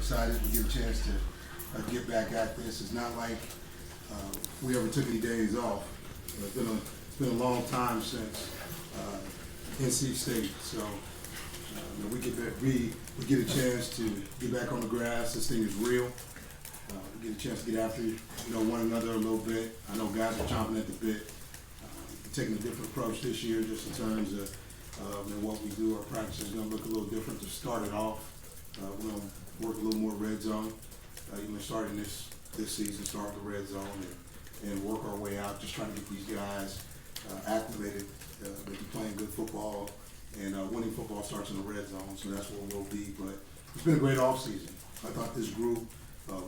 excited to get a chance to get back at this. It's not like we ever took any days off. It's been a long time since NC State, so we get a chance to get back on the grass. This thing is real. We get a chance to get after one another a little bit. I know guys are chomping at the bit. Taking a different approach this year, just in terms of what we do. Our practice is going to look a little different to start it off. We're going to work a little more red zone. Starting this season, start with the red zone and work our way out. Just trying to get these guys acclimated. They're playing good football, and winning football starts in the red zone. So that's where we'll be. But it's been a great off season. I thought this group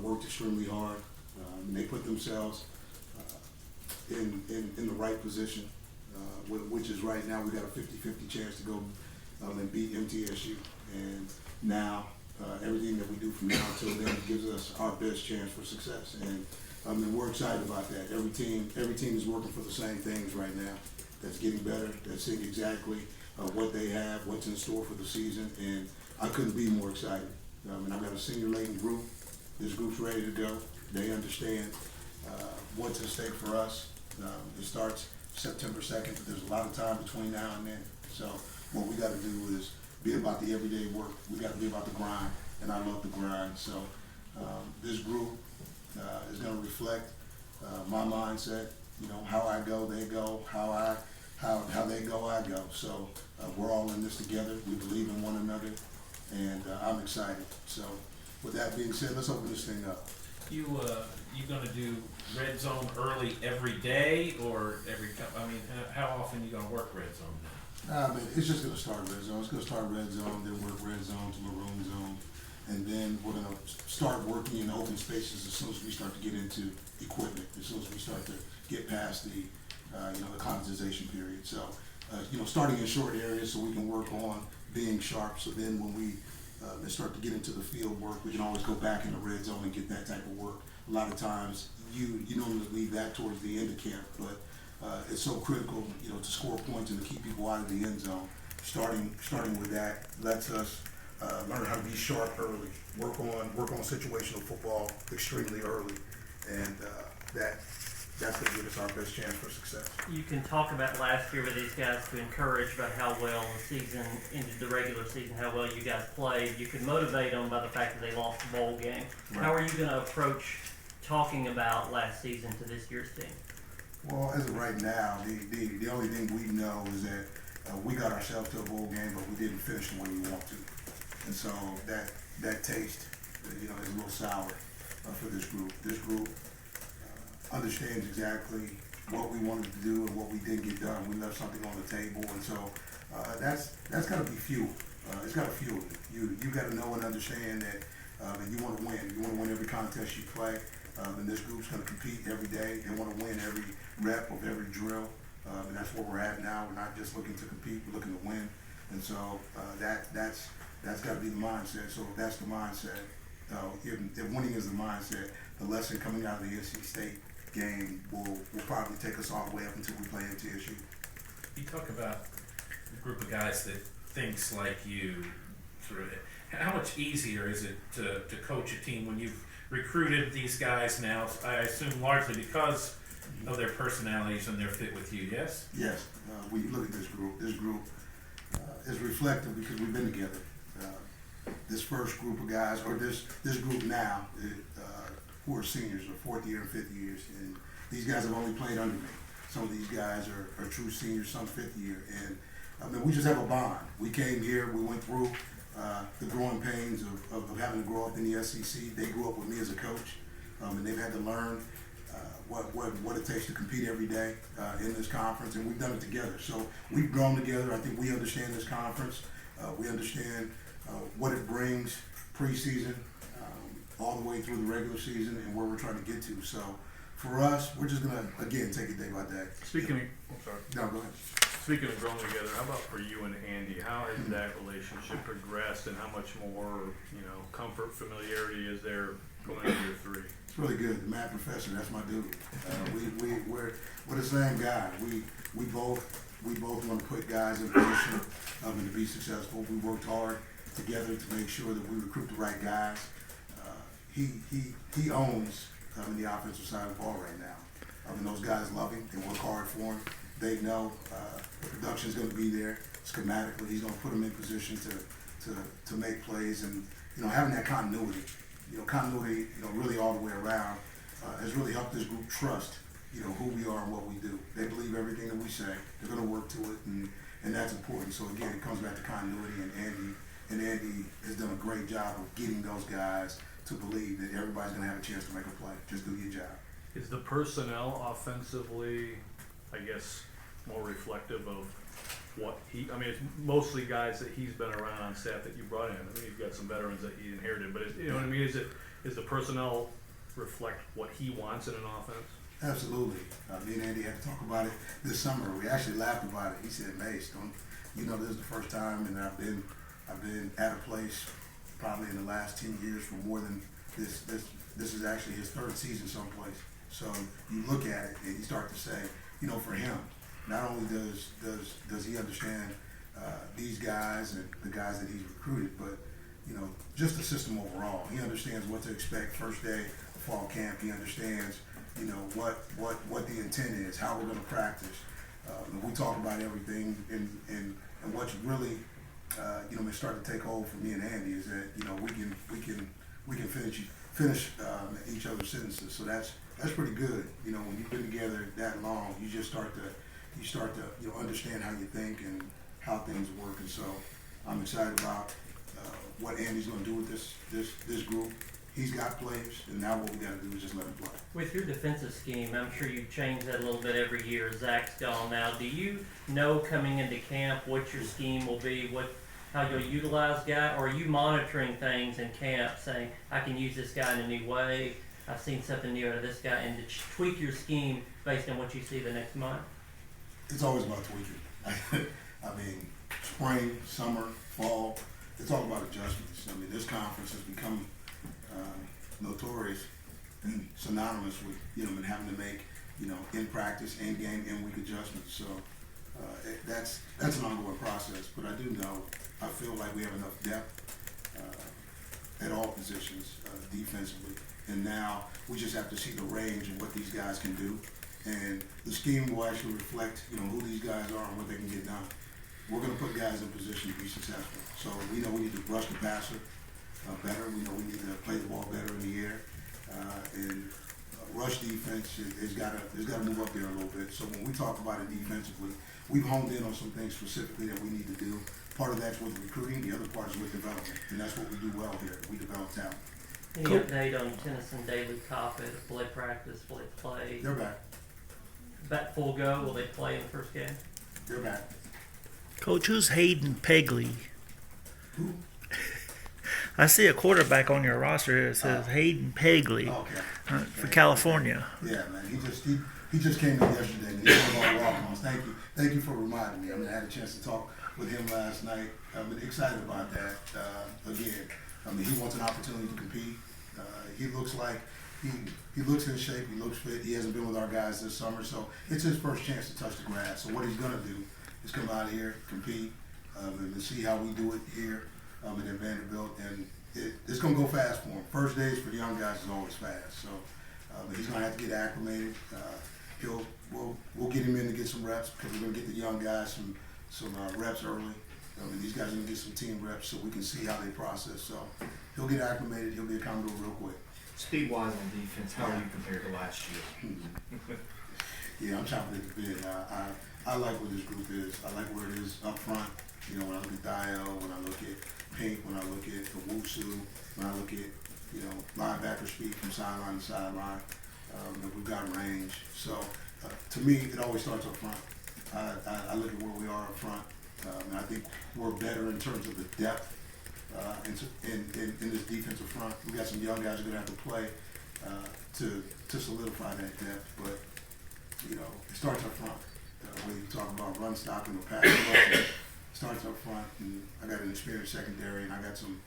worked extremely hard. They put themselves in the right position, which is right now we got a 50-50 chance to go and beat MTSU. And now everything that we do from now until then gives us our best chance for success. And we're excited about that. Every team is working for the same things right now. That's getting better. That's seeing exactly what they have, what's in store for the season, and I couldn't be more excited. I've got a senior-laden group. This group's ready to go. They understand what's at stake for us. It starts September 2nd, but there's a lot of time between now and then. So what we got to do is be about the everyday work. We got to be about the grind, and I love the grind. So this group is going to reflect my mindset. How I go, they go. How they go, I go. So we're all in this together. We believe in one another, and I'm excited. So with that being said, let's open this thing up. You gonna do red zone early every day, or how often you gonna work red zone now? It's just gonna start red zone. It's gonna start red zone, then work red zone to maroon zone, and then we're gonna start working in open spaces as soon as we start to get into equipment. As soon as we start to get past the acclimatization period. So starting in short areas so we can work on being sharp. So then when we start to get into the field work, we can always go back in the red zone and get that type of work. A lot of times you normally leave that towards the end of camp, but it's so critical, to score points and to keep people out of the end zone. Starting with that lets us learn how to be sharp early, work on situational football extremely early, and that's going to give us our best chance for success. You can talk about last year with these guys to encourage about how well the season, into the regular season, how well you guys played. You could motivate them by the fact that they lost the bowl game. Right. How are you going to approach talking about last season to this year's team? Well, as of right now, the only thing we know is that we got ourselves to a bowl game, but we didn't finish the way we want to. And so that taste, is a little sour for this group. This group understands exactly what we wanted to do and what we didn't get done. We left something on the table, and so that's got to be fuel. It's got to fuel you. You got to know and understand that you want to win. You want to win every contest you play, and this group's going to compete every day. They want to win every rep of every drill, and that's where we're at now. We're not just looking to compete; we're looking to win, and so that's got to be the mindset. So if that's the mindset, if winning is the mindset, the lesson coming out of the NC State game will probably take us all the way up until we play MTSU. You talk about a group of guys that thinks like you. How much easier is it to coach a team when you've recruited these guys now? I assume largely because of their personalities and their fit with you. Yes. Yes. When you look at this group is reflective because we've been together. This first group of guys, or this group now, who are seniors, or fourth year and fifth years, and these guys have only played under me. Some of these guys are true seniors, some fifth year, and we just have a bond. We came here, we went through the growing pains of having to grow up in the SEC. They grew up with me as a coach, and they've had to learn what it takes to compete every day in this conference, and we've done it together. So we've grown together. I think we understand this conference. We understand what it brings preseason, all the way through the regular season, and where we're trying to get to. So for us, we're just gonna again take it day by day. Speaking of growing together, how about for you and Andy? How has that relationship progressed, and how much more comfort, familiarity is there going into year 3? It's really good. The math professor, that's my dude. We're the same guy. We both want to put guys in position and to be successful. We worked hard together to make sure that we recruit the right guys. he owns the offensive side of the ball right now. I mean, those guys love him. They work hard for him. They know the production is going to be there schematically. He's going to put them in position to make plays, and having that continuity, really all the way around has really helped this group trust who we are and what we do. They believe everything that we say. They're going to work to it, and that's important. So again, it comes back to continuity, and Andy has done a great job of getting those guys to believe that everybody's going to have a chance to make a play. Just do your job. Is the personnel offensively, I guess, more reflective of what I mean, it's mostly guys that he's been around on staff that you brought in. I mean, you've got some veterans that he inherited, but you know what I mean? Is the personnel reflect what he wants in an offense? Absolutely. Me and Andy had to talk about it this summer. We actually laughed about it. He said, "Mace, this is the first time, and I've been at a place probably in the last 10 years for more than this. This is actually his third season someplace." So you look at it and you start to say, for him, not only does he understand these guys and the guys that he's recruited, but just the system overall. He understands what to expect first day of fall camp. He understands what the intent is, how we're going to practice. We talk about everything, and what's really starting to take hold for me and Andy is that we can finish each other's sentences. So that's pretty good. When you've been together that long, you just start to understand how you think and how things work. And so I'm excited about what Andy's going to do with this group. He's got players, and now what we got to do is just let him play. With your defensive scheme, I'm sure you've changed that a little bit every year. Zach's gone now. Do you know coming into camp what your scheme will be, how you'll utilize guy, or are you monitoring things in camp saying, I can use this guy in a new way, I've seen something new out of this guy, and to tweak your scheme based on what you see the next month? It's always about tweaking. I mean, spring, summer, fall, it's all about adjustments. I mean, this conference has become notorious and synonymous with and having to make in practice, in game, in week adjustments. So that's an ongoing process. But I do know, I feel like we have enough depth at all positions defensively, and now we just have to see the range of what these guys can do, and the scheme will actually reflect who these guys are and what they can get done. We're going to put guys in position to be successful. So we know we need to rush the passer better. We know we need to play the ball better in the air, and rush defense has got to move up there a little bit. So when we talk about it defensively, we've honed in on some things specifically that we need to do. Part of that's with recruiting, the other part is with development, and that's what we do well here. We develop talent. Any update on Tennyson, Daly, Coffett? Will they practice? Will they play? They're back. Back full go? Will they play in the first game? They're back. Coach, who's Hayden Pegley? Who? I see a quarterback on your roster here that says Hayden Pegley for California. Yeah, man. He just came in yesterday and he's one of our walk-ons. Thank you for reminding me. I mean, I had a chance to talk with him last night. I'm excited about that. Again, I mean, he wants an opportunity to compete. He looks like he looks in shape. He looks fit. He hasn't been with our guys this summer, so it's his first chance to touch the grass. So what he's gonna do is come out here, compete, and see how we do it here at Vanderbilt. And it's gonna go fast for him. First days for the young guys is always fast. So he's gonna have to get acclimated. We'll get him in to get some reps because we're gonna get the young guys some reps early. These guys are gonna get some team reps so we can see how they process. So he'll get acclimated. He'll be accountable real quick. Speed-wise on defense, how are you compared to last year? Yeah, I'm chopping at the bit. I like what this group is. I like where it is up front. When I look at Dio, when I look at Pink, when I look at the Wusu, when I look at linebacker speed from sideline to sideline, that we've got range. So to me, it always starts up front. I look at where we are up front, and I think we're better in terms of the depth in this defensive front. We got some young guys who are gonna have to play to solidify that depth, but it starts up front. When you talk about run stopping or pass rushing, it starts up front. And I got an experienced secondary, and I got some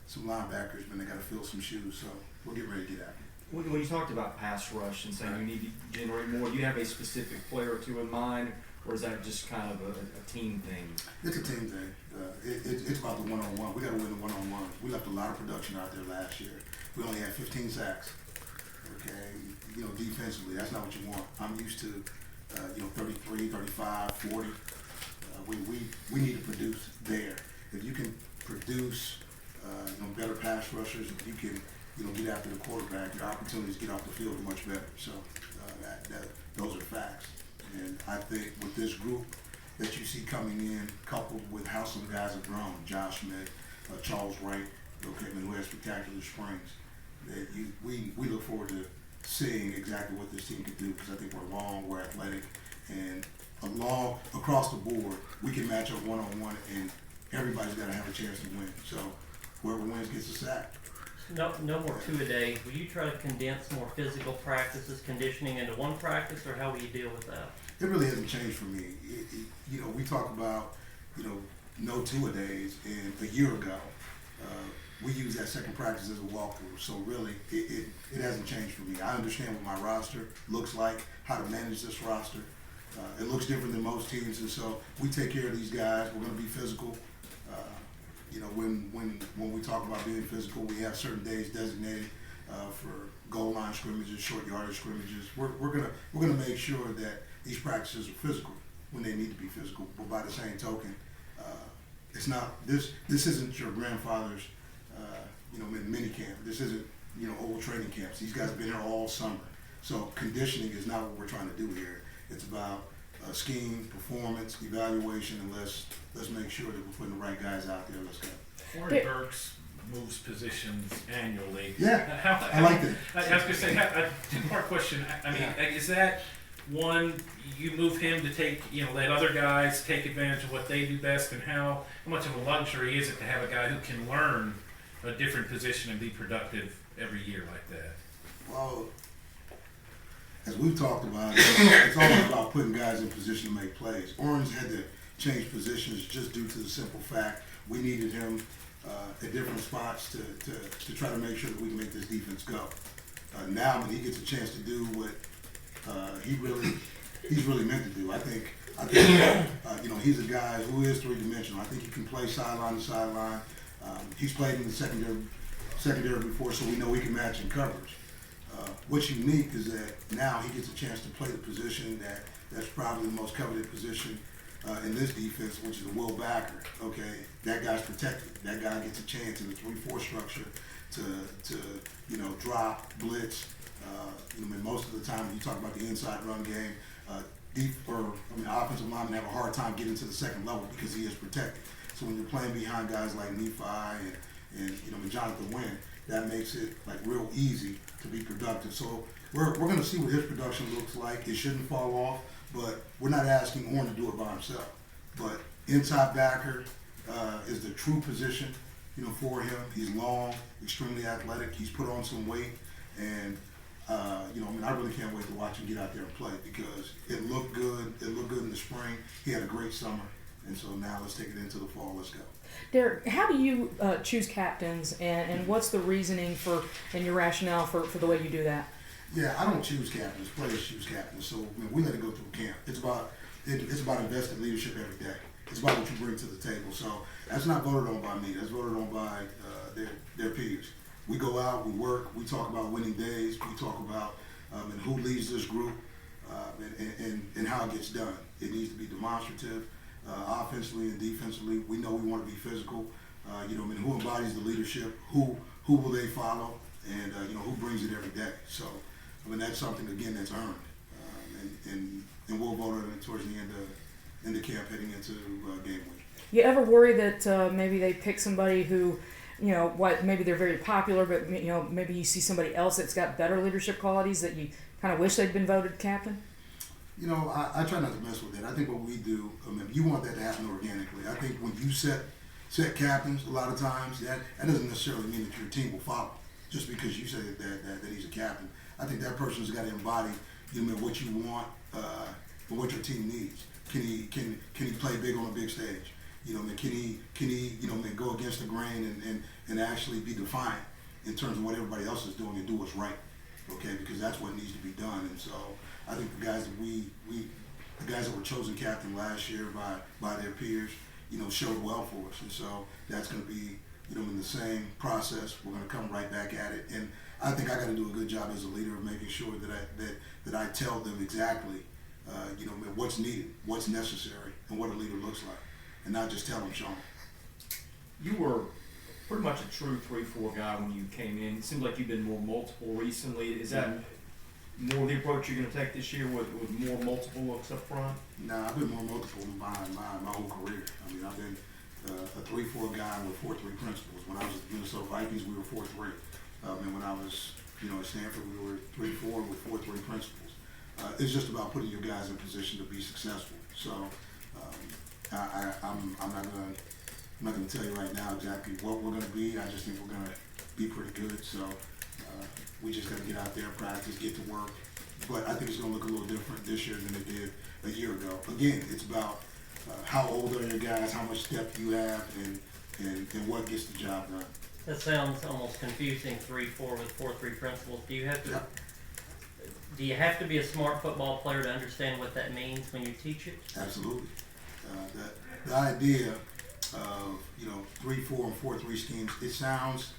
linebackers, but they got to fill some shoes. So we'll get ready to get after it. When you talked about pass rush and saying you need to generate more, do you have a specific player or two in mind, or is that just kind of a team thing? It's a team thing. It's about the one-on-one. We got to win the one-on-one. We left a lot of production out there last year. We only had 15 sacks. Okay, defensively, that's not what you want. I'm used to, 33, 35, 40. We need to produce there. If you can produce, better pass rushers, if you can, get after the quarterback, your opportunities to get off the field are much better. So those are facts. And I think with this group that you see coming in, coupled with how some guys have grown, Josh Smith, Charles Wright, who has spectacular springs, that we look forward to seeing exactly what this team can do, because I think we're long, we're athletic, and across the board, we can match up one-on-one, and everybody's got to have a chance to win. So whoever wins gets a sack. No more two-a-days. Will you try to condense more physical practices, conditioning into one practice, or how will you deal with that? It really hasn't changed for me. We talk about, no two-a-days, and a year ago, we used that second practice as a walkthrough. So really, it hasn't changed for me. I understand what my roster looks like, how to manage this roster. It looks different than most teams, and so we take care of these guys. We're going to be physical. When we talk about being physical, we have certain days designated for goal line scrimmages, short yardage scrimmages. We're gonna make sure that these practices are physical when they need to be physical. But by the same token, it's not this isn't your grandfather's mini camp. This isn't old training camps. These guys have been here all summer. So conditioning is not what we're trying to do here. It's about scheme, performance, evaluation, and let's make sure that we're putting the right guys out there. Let's go. Corey Burks moves positions annually. Yeah, I like that. I was going to say, a two-part question. I mean, is that one, you move him to take, let other guys take advantage of what they do best, and how much of a luxury is it to have a guy who can learn a different position and be productive every year like that? Well, as we've talked about, it's all about putting guys in position to make plays. Orange had to change positions just due to the simple fact we needed him at different spots to try to make sure that we can make this defense go. Now, when he gets a chance to do what he's really meant to do, I think he's a guy who is three-dimensional. I think he can play sideline to sideline. He's played in the secondary before, so we know he can match in coverage. What's unique is that now he gets a chance to play the position that's probably the most coveted position in this defense, which is a will backer. Okay, that guy's protected. That guy gets a chance in the 3-4 structure to drop, blitz. Most of the time when you talk about the inside run game, offensive linemen have a hard time getting to the second level because he is protected. So when you're playing behind guys like Nephi and Jonathan Wynn, that makes it real easy to be productive. So we're going to see what his production looks like. It shouldn't fall off, but we're not asking Orn to do it by himself. But inside backer is the true position, for him. He's long, extremely athletic. He's put on some weight, and I really can't wait to watch him get out there and play, because it looked good. It looked good in the spring. He had a great summer, and so now let's take it into the fall. Let's go. Derek, how do you choose captains, and what's the reasoning and your rationale for the way you do that? Yeah, I don't choose captains. Players choose captains. So we let it go through camp. It's about invested leadership every day. It's about what you bring to the table. So that's not voted on by me. That's voted on by their peers. We go out, we work, we talk about winning days, we talk about and who leads this group and how it gets done. It needs to be demonstrative, offensively and defensively. We know we want to be physical. Who embodies the leadership? Who will they follow? And who brings it every day? So that's something again that's earned, and we'll vote on it towards the end of camp, heading into game week. You ever worry that maybe they pick somebody who, maybe they're very popular, but maybe you see somebody else that's got better leadership qualities that you kind of wish they'd been voted captain? I try not to mess with that. I think what we do, you want that to happen organically. I think when you set captains, a lot of times that doesn't necessarily mean that your team will follow just because you say that he's a captain. I think that person's got to embody what you want and what your team needs. Can he play big on a big stage? Can he go against the grain and actually be defiant in terms of what everybody else is doing and do what's right? Okay, because that's what needs to be done. And so I think the guys that were chosen captain last year by their peers, showed well for us. And so that's going to be, in the same process. We're going to come right back at it. And I think I got to do a good job as a leader of making sure that I tell them exactly, what's needed, what's necessary, and what a leader looks like, and not just tell them, Sean. You were pretty much a true 3-4 guy when you came in. It seems like you've been more multiple recently. Is that more the approach you're going to take this year with more multiple looks up front? Nah, I've been more multiple my whole career. I mean, I've been a 3-4 guy with 4-3 principles. When I was at the Minnesota Vikings, we were 4-3. And when I was, at Stanford, we were 3-4 with 4-3 principles. It's just about putting your guys in position to be successful. So I'm not gonna tell you right now exactly what we're gonna be. I just think we're gonna be pretty good. So we just gotta get out there, practice, get to work. But I think it's gonna look a little different this year than it did a year ago. Again, it's about how old are your guys, how much depth you have, and what gets the job done. That sounds almost confusing, 3-4 with 4-3 principles. Do you have to? Yep. Do you have to be a smart football player to understand what that means when you teach it? Absolutely. The idea of 3-4 and 4-3 schemes, it sounds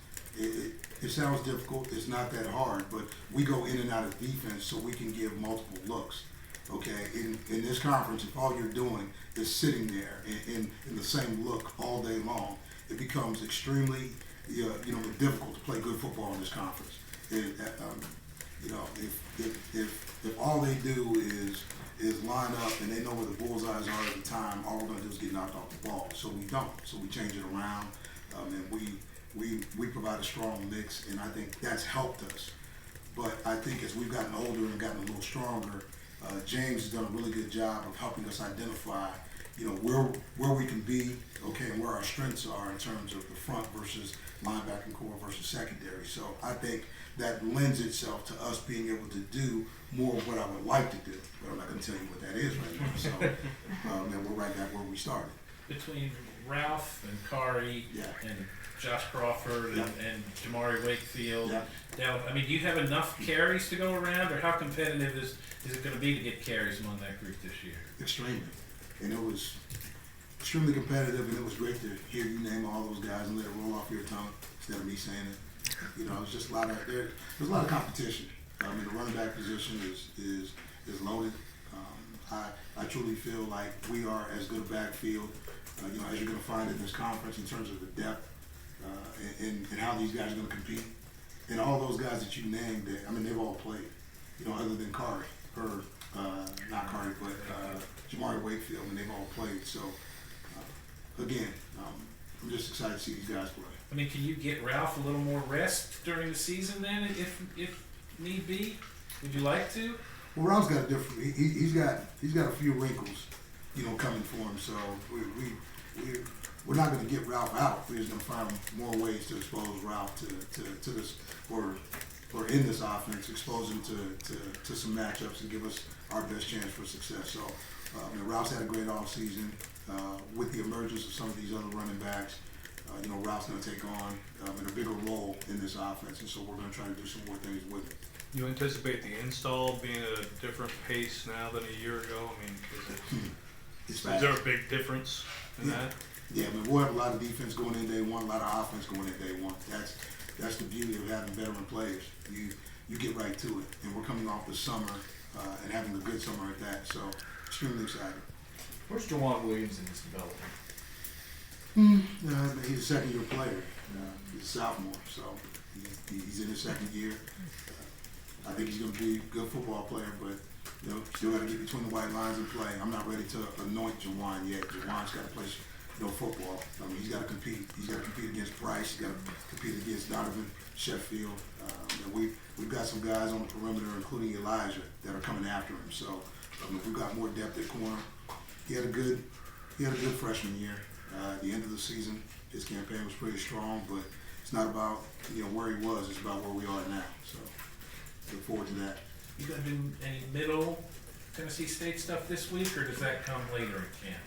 difficult. It's not that hard, but we go in and out of defense so we can give multiple looks. Okay, in this conference, if all you're doing is sitting there in the same look all day long, it becomes extremely difficult to play good football in this conference. If all they do is line up and they know where the bullseyes are at the time, all we're going to do is get knocked off the ball. So we don't. So we change it around, and we provide a strong mix, and I think that's helped us. But I think as we've gotten older and gotten a little stronger, James has done a really good job of helping us identify, where we can be, okay, and where our strengths are in terms of the front versus linebacking core versus secondary. So I think that lends itself to us being able to do more of what I would like to do, but I'm not going to tell you what that is right now. So, and we're right back where we started. Between Ralph and Kari and Josh Crawford and Jamari Wakefield. Yeah. Now, I mean, do you have enough carries to go around, or how competitive is it going to be to get carries among that group this year? Extremely. And it was extremely competitive, and it was great to hear you name all those guys and let it roll off your tongue instead of me saying it. It was just there's a lot of competition. The running back position is loaded. I truly feel like we are as good a backfield, as you're going to find in this conference in terms of the depth and how these guys are going to compete. And all those guys that you named, they've all played. Other than Kari, not Kari, but Jamari Wakefield, and they've all played. So again, I'm just excited to see these guys play. I mean, can you get Ralph a little more rest during the season then, if need be? Would you like to? Well, Ralph's got a different. He's got a few wrinkles, coming for him. So we're not going to get Ralph out. We're just going to find more ways to expose Ralph to this or in this offense, expose him to some matchups and give us our best chance for success. So Ralph's had a great offseason with the emergence of some of these other running backs. Ralph's going to take on a bigger role in this offense, and so we're going to try to do some more things with it. You anticipate the install being at a different pace now than a year ago? I mean, is there a big difference in that? Yeah, we'll have a lot of defense going in day one, a lot of offense going in day one. That's the beauty of having veteran players. You get right to it, and we're coming off the summer and having a good summer at that. So extremely excited. Where's Jawan Williams in his development? He's a second-year player. He's a sophomore, so he's in his second year. I think he's going to be a good football player, but still got to get between the white lines and play. I'm not ready to anoint Jawan yet. Jawan's got to play football. He's got to compete. He's got to compete against Bryce. He's got to compete against Donovan Sheffield. We've got some guys on the perimeter, including Elijah, that are coming after him. So we've got more depth at corner. He had a good freshman year. At the end of the season, his campaign was pretty strong, but it's not about where he was. It's about where we are now. So look forward to that. You gonna do any middle Tennessee State stuff this week, or does that come later in camp?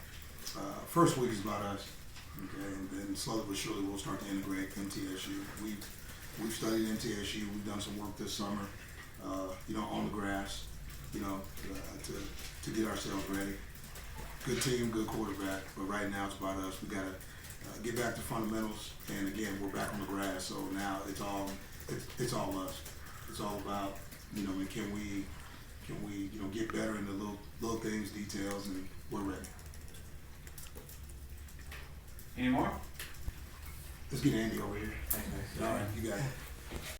First week is about us, okay, and then slowly but surely we'll start to integrate MTSU. We've studied MTSU. We've done some work this summer, on the grass, to get ourselves ready. good team, good quarterback, but right now it's about us. We got to get back to fundamentals, and again, we're back on the grass, so now it's all us. It's all about, you know, can we get better in the little things, details, and we're ready. Any more? Let's get Andy over here. Thanks, All right, you got it.